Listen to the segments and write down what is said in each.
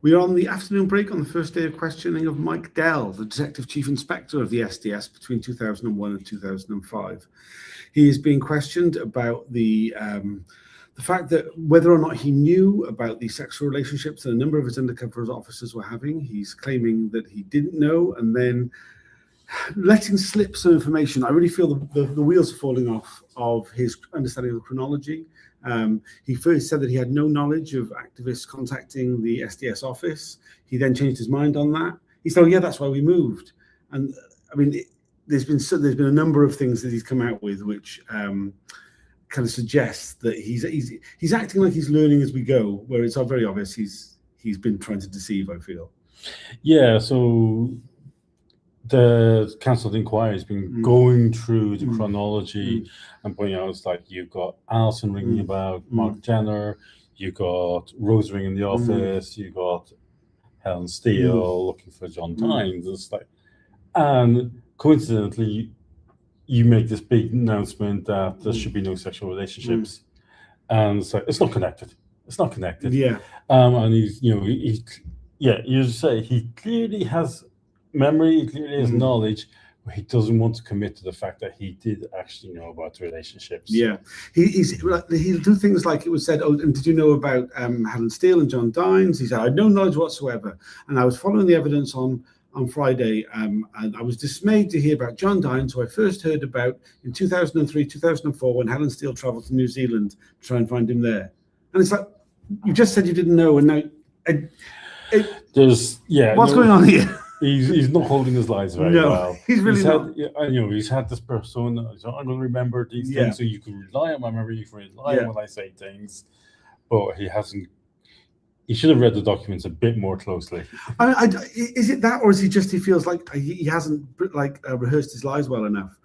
We are on the afternoon break on the first day of questioning of Mike Dell, the Detective Chief Inspector of the SDS between 2001 and 2005. He is being questioned about the fact that whether or not he knew about the sexual relationships that a number of his undercover officers were having. He's claiming that he didn't know, and then letting slip some information. I really feel the wheels are falling off of his understanding of the chronology. He first said that he had no knowledge of activists contacting the SDS office. He then changed his mind on that. He said, "Oh yeah, that's why we moved." And I mean, there's been a number of things that he's come out with which kind of suggests that he's acting like he's learning as we go, where it's very obvious he's been trying to deceive, I feel. Yeah. So the cancelled inquiry has been going through the chronology and pointing out, it's like you've got Alison ringing about Mark Jenner, you got Rose ringing the office, you got Helen Steele looking for John Tynes. It's like, and coincidentally, you make this big announcement that there should be no sexual relationships, and it's like it's not connected. It's not connected. Yeah. And you say he clearly has memory, he clearly has knowledge, but he doesn't want to commit to the fact that he did actually know about the relationships. Yeah, he'll do things like it was said, "Oh, and did you know about Helen Steele and John Tynes?" He said, "I had no knowledge whatsoever, and I was following the evidence on Friday, and I was dismayed to hear about John Tynes, who I first heard about in 2003, 2004, when Helen Steele travelled to New Zealand to try and find him there." And it's like, you just said you didn't know, and now what's going on here? He's not holding his lies very well. He's really not. He's had this persona. So I'm going to remember these things, so you can rely on my memory. You can rely on when I say things, but he hasn't. He should have read the documents a bit more closely. Is it that, or is he feels like he hasn't rehearsed his lies well enough?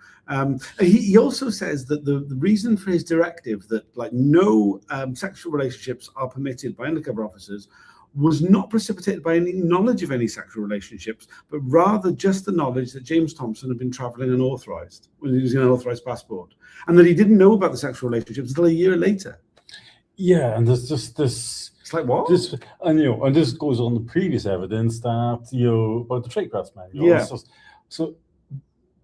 He also says that the reason for his directive that no sexual relationships are permitted by undercover officers was not precipitated by any knowledge of any sexual relationships, but rather just the knowledge that James Thompson had been travelling unauthorised when he was in an authorised passport, and that he didn't know about the sexual relationships until a year later. Yeah, and there's just this. It's like what? And this goes on the previous evidence that about the tradecraft manual. Yeah. So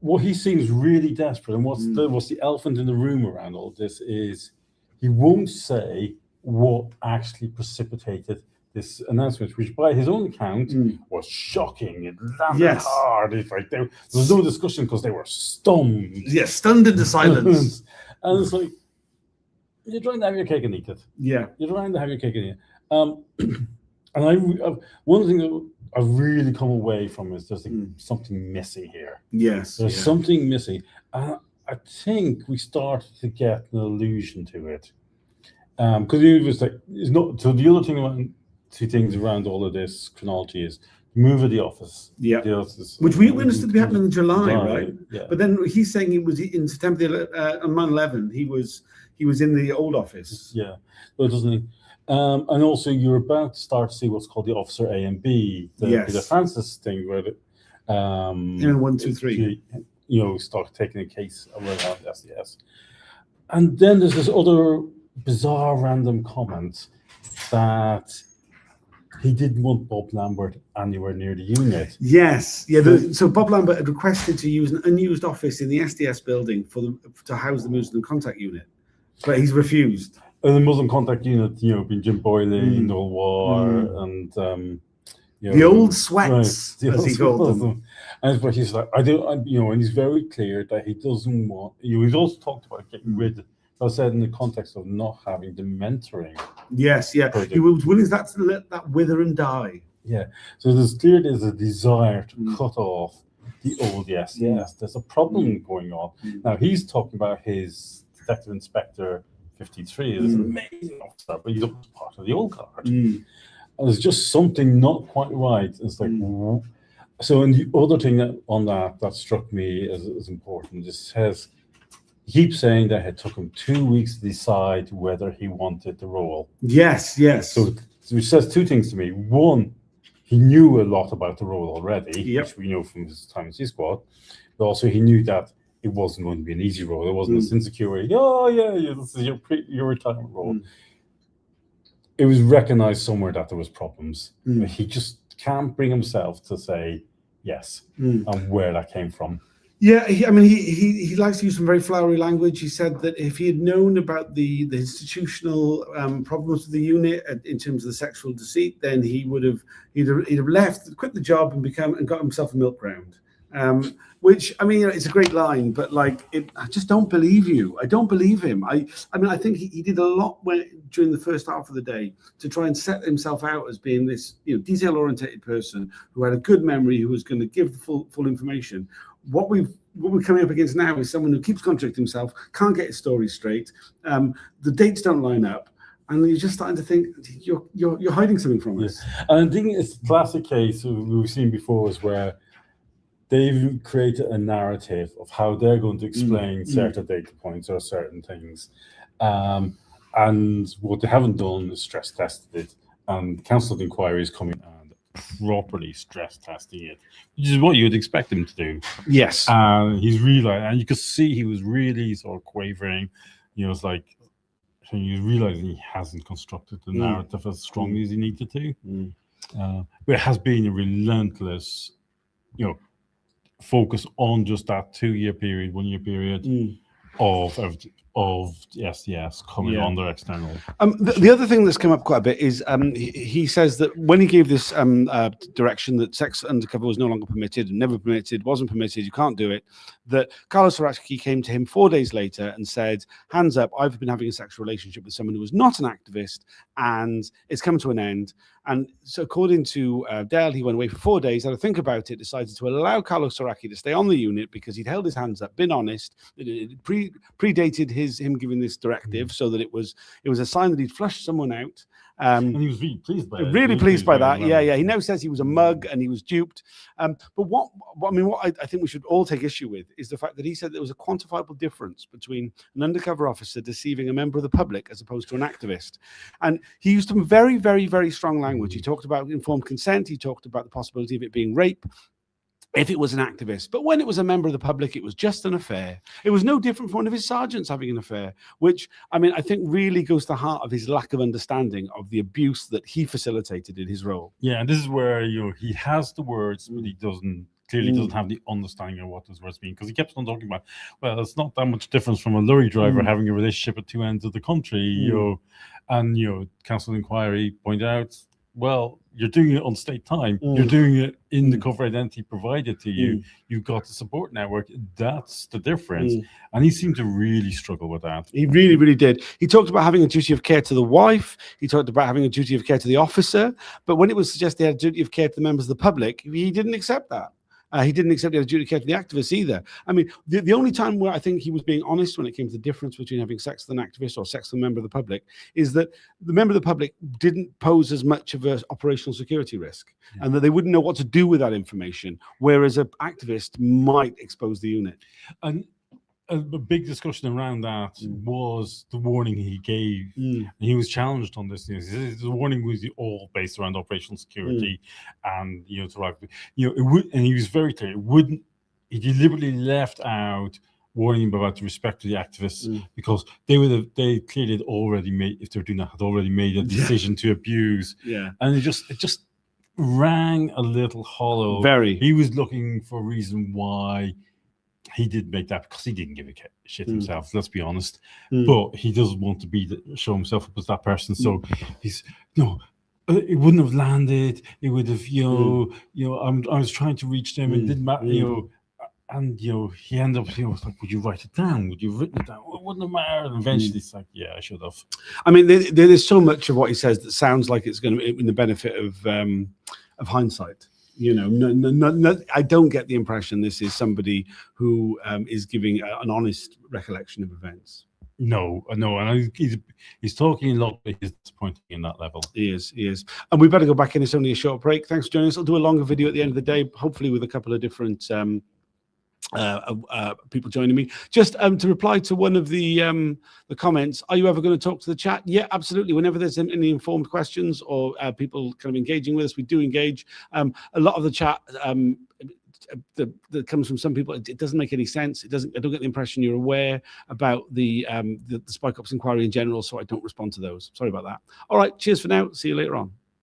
what he seems really desperate, and what's the elephant in the room around all this is he won't say what actually precipitated this announcement, which by his own account was shocking. It landed hard. It's like there was no discussion because they were stunned. Yeah, stunned into silence. And it's like, you're trying to have your cake and eat it. Yeah. You're trying to have your cake and eat it. And one thing that I've really come away from is there's something missing here. Yes. There's something missing. I think we started to get an allusion to it. Because it was like, it's not. So the other thing about two things around all of this chronology is the move of the office. Yeah. Which we understood to be happening in July, right? Yeah. But then he's saying it was in September on 9/11. He was in the old office. Yeah. But doesn't he? And also you're about to start to see what's called the Officer A and B, the Francis thing where in 1, 2, 3. Start taking a case around SDS. And then there's this other bizarre random comment that he didn't want Bob Lambert anywhere near the unit. Yes, yeah. So Bob Lambert had requested to use an unused office in the SDS building to house the Muslim contact unit, but he's refused. And the Muslim contact unit, being Jim Boyle, Noel War, and the old sweats, as he called them. And but he's like, and he's very clear that he doesn't want. He's also talked about getting rid. I said in the context of not having the mentoring. Yes, yeah. He was willing to let that wither and die. Yeah. So there's a desire to cut off the old SDS. Yeah. There's a problem going on. Now he's talking about his Detective Inspector 53. This amazing officer, but he's part of the old guard. And there's just something not quite right. It's like so. And the other thing that struck me as important is says. He keeps saying that it took him 2 weeks to decide whether he wanted the role. Yes. So he says two things to me. One, he knew a lot about the role already, which we know from his time in C-Squad. But also he knew that it wasn't going to be an easy role. It wasn't a insecure, this is your retirement role. it was recognized somewhere that there was problems. Mm. But he just can't bring himself to say yes and where that came from. Yeah, he likes to use some very flowery language. He said that if he had known about the institutional problems with the unit in terms of the sexual deceit, then he'd have left, quit the job, and got himself a milk round. Which, I mean, it's a great line, but like, I just don't believe you. I don't believe him. I think he did a lot during the first half of the day to try and set himself out as being this, detail-oriented person who had a good memory, who was going to give the full information. What we're coming up against now is someone who keeps contradicting himself, can't get his story straight. The dates don't line up, and you're just starting to think you're hiding something from us. And I think it's a classic case we've seen before is where they've created a narrative of how they're going to explain certain data points or certain things, and what they haven't done is stress tested it. And the Council of Inquiry is coming and properly stress testing it, which is what you'd expect him to do. Yes. He's realized, and you could see he was really sort of quavering. It's like he's realizing he hasn't constructed the narrative as strongly as he needed to. But it has been a relentless, focus on just that 2-year period, 1-year period of the SDS coming under external. The other thing that's come up quite a bit is he says that when he gave this direction that sex undercover was no longer permitted, never permitted, wasn't permitted, you can't do it, that Carlos Saracki came to him 4 days later and said, hands up, I've been having a sexual relationship with someone who was not an activist and it's come to an end. And so according to Dell, he went away for 4 days, had to think about it, decided to allow Carlos Saracki to stay on the unit because he'd held his hands up, been honest. It predated him giving this directive, so that it was a sign that he'd flushed someone out. And he was really pleased by it. Really pleased by that. Yeah. He now says he was a mug and he was duped. But what I think we should all take issue with is the fact that he said there was a quantifiable difference between an undercover officer deceiving a member of the public as opposed to an activist. And he used some very, very, very strong language. He talked about informed consent. He talked about the possibility of it being rape if it was an activist. But when it was a member of the public, it was just an affair. It was no different from one of his sergeants having an affair, which, I think really goes to the heart of his lack of understanding of the abuse that he facilitated in his role. Yeah, and this is where, he has the words, but he clearly doesn't have the understanding of what those words mean, because he kept on talking about, well, it's not that much difference from a lorry driver having a relationship at two ends of the country, and, Council of Inquiry pointed out, well, you're doing it on state time. You're doing it in the cover identity provided to you. You've got the support network. That's the difference. And he seemed to really struggle with that. He really, really did. He talked about having a duty of care to the wife. He talked about having a duty of care to the officer. But when it was suggested he had a duty of care to the members of the public, he didn't accept that. He didn't accept he had a duty of care to the activists either. The only time where I think he was being honest when it came to the difference between having sex with an activist or sex with a member of the public is that the member of the public didn't pose as much of an operational security risk, and that they wouldn't know what to do with that information, whereas an activist might expose the unit. And a big discussion around that was the warning he gave. And he was challenged on this. The warning was all based around operational security, and it would. And he was very clear. He deliberately left out warning about the respect to the activists because they clearly had already made, if they're doing that, had already made a decision to abuse. And it just rang a little hollow. Very. He was looking for a reason why he did make that, because he didn't give a shit himself, let's be honest. But he doesn't want to show himself up as that person. So he's, it wouldn't have landed. It would have, I was trying to reach them. It didn't matter, and, he ended up, like, would you write it down? Would you have written it down? It wouldn't have mattered. And eventually it's like, yeah, I should have. There's so much of what he says that sounds like it's going to be in the benefit of hindsight. No, I don't get the impression this is somebody who is giving an honest recollection of events. No, and he's talking a lot, but he's disappointing in that level. He is. And we better go back in. It's only a short break. Thanks for joining us. I'll do a longer video at the end of the day, hopefully with a couple of different people joining me. Just to reply to one of the comments, are you ever going to talk to the chat? Yeah, absolutely. Whenever there's any informed questions or people kind of engaging with us, we do engage. A lot of the chat that comes from some people. It doesn't make any sense. I don't get the impression you're aware about the Spike Ops inquiry in general, so I don't respond to those. Sorry about that. All right, cheers for now. See you later on.